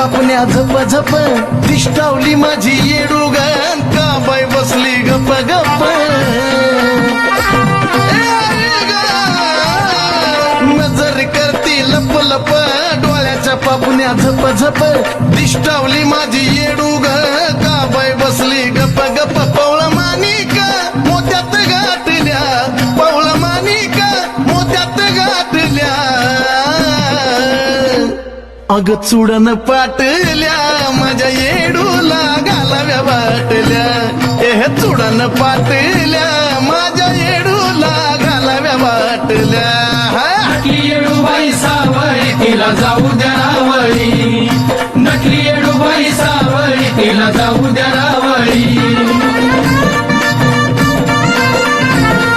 पापण्या झप झप दिष्टावली माझी येडूगण का बाई बसली गप गप नजर करती लप लप डोळ्याच्या पापण्या झप झप दिष्टावली माझी येडूगण का बाई बसली गप गप पवळ मानिका मोत्यात गाठल्या पवळ मानिका मोत्यात गाठल्या अग चुडन पाटल्या माझ्या येडूला घालाव्या वाटल्या चुडन पाटल्या माझ्या येडूला घालाव्या वाटल्या येडूबाई सावई तिला जाऊ द्या